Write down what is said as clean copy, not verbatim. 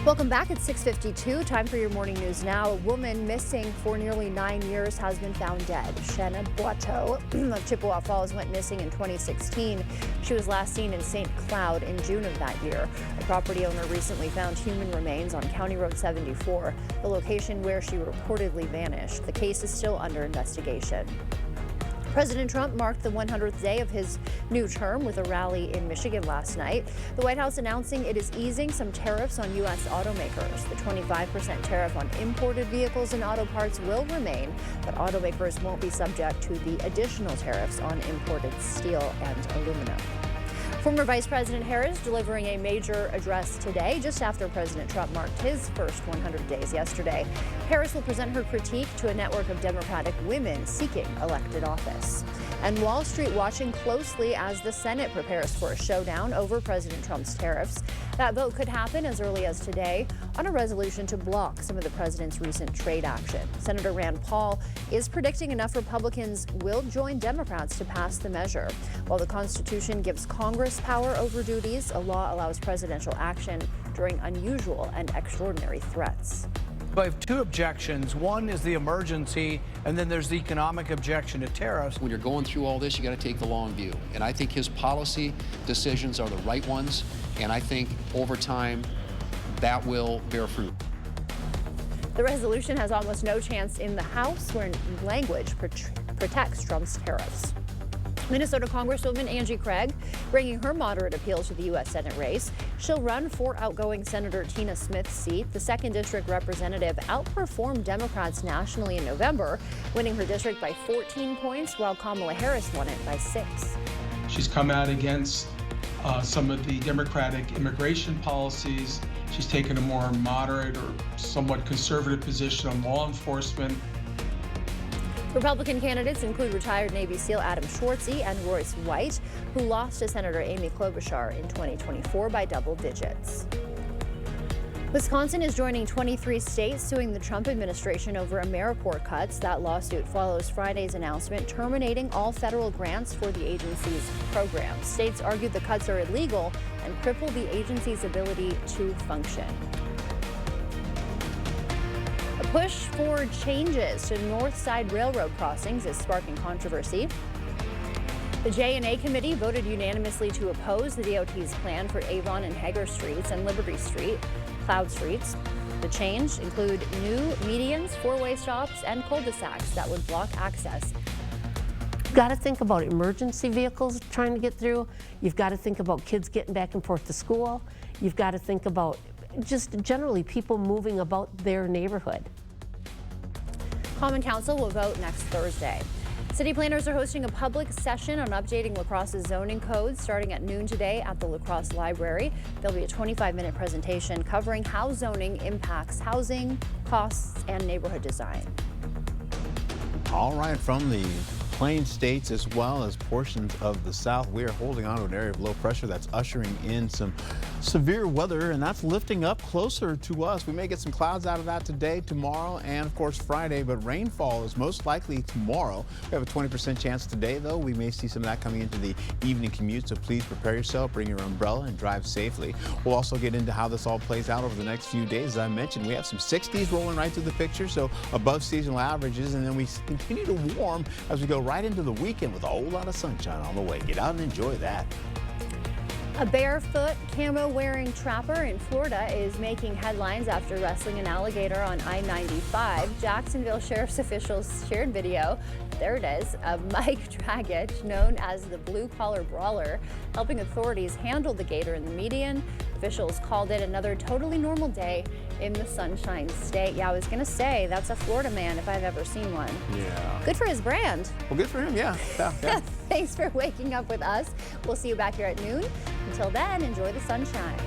Welcome back at 6:52. Time for your morning news now. A woman missing for nearly 9 years has been found dead. Shanna Boiteau of Chippewa Falls went missing in 2016. She was last seen in St. Cloud in June of that year. A property owner recently found human remains on County Road 74, the location where she reportedly vanished. The case is still under investigation. President Trump marked the 100th day of his new term with a rally in Michigan last night. The White House announcing it is easing some tariffs on U.S. automakers. The 25% tariff on imported vehicles and auto parts will remain, but automakers won't be subject to the additional tariffs on imported steel and aluminum. Former Vice President Harris delivering a major address today, just after President Trump marked his first 100 days yesterday. Harris will present her critique to a network of Democratic women seeking elected office. And Wall Street watching closely as the Senate prepares for a showdown over President Trump's tariffs. That vote could happen as early as today on a resolution to block some of the president's recent trade action. Senator Rand Paul is predicting enough Republicans will join Democrats to pass the measure. While the Constitution gives Congress power over duties, a law allows presidential action during unusual and extraordinary threats. I have two objections. One is the emergency, and then there's the economic objection to tariffs. When you're going through all this, you got to take the long view. And I think his policy decisions are the right ones. And I think over time, that will bear fruit. The resolution has almost no chance in the House, where language protects Trump's tariffs. Minnesota Congresswoman Angie Craig bringing her moderate appeal to the U.S. Senate race. She'll run for outgoing Senator Tina Smith's seat. The 2nd District representative outperformed Democrats nationally in November, winning her district by 14 points, while Kamala Harris won it by 6. She's come out against some of the Democratic immigration policies. She's taken a more moderate or somewhat conservative position on law enforcement. Republican candidates include retired Navy SEAL Adam Schwartzy and Royce White, who lost to Senator Amy Klobuchar in 2024 by double digits. Wisconsin is joining 23 states suing the Trump administration over AmeriCorps cuts. That lawsuit follows Friday's announcement terminating all federal grants for the agency's programs. States argued the cuts are illegal and cripple the agency's ability to function. A push for changes to North Side Railroad crossings is sparking controversy. The J&A committee voted unanimously to oppose the DOT's plan for Avon and Hager Streets and Liberty Street, Cloud Streets. The change include new medians, four-way stops, and cul-de-sacs that would block access. You've got to think about emergency vehicles trying to get through. You've got to think about kids getting back and forth to school. You've got to think about just generally people moving about their neighborhood. Common Council will vote next Thursday. City planners are hosting a public session on updating La Crosse's zoning codes starting at noon today at the La Crosse Library. There'll be a 25-minute presentation covering how zoning impacts housing, costs, and neighborhood design. All right, from the Plain States as well as portions of the South, we are holding on to an area of low pressure that's ushering in some severe weather, and that's lifting up closer to us. We may get some clouds out of that today, tomorrow, and of course Friday, but rainfall is most likely tomorrow. We have a 20% chance today, though. We may see some of that coming into the evening commute, so please prepare yourself, bring your umbrella, and drive safely. We'll also get into how this all plays out over the next few days. As I mentioned, we have some 60s rolling right through the picture, so above seasonal averages, and then we continue to warm as we go right into the weekend with a whole lot of sunshine on the way. Get out and enjoy that. A barefoot, camo-wearing trapper in Florida is making headlines after wrestling an alligator on I-95. Jacksonville Sheriff's officials shared video, there it is, of Mike Dragich, known as the Blue Collar Brawler, helping authorities handle the gator in the median. Officials called it another totally normal day in the Sunshine State. Yeah, I was gonna say, that's a Florida man if I've ever seen one. Yeah. Good for his brand. Well, good for him, yeah. Thanks for waking up with us. We'll see you back here at noon. Until then, enjoy the sunshine.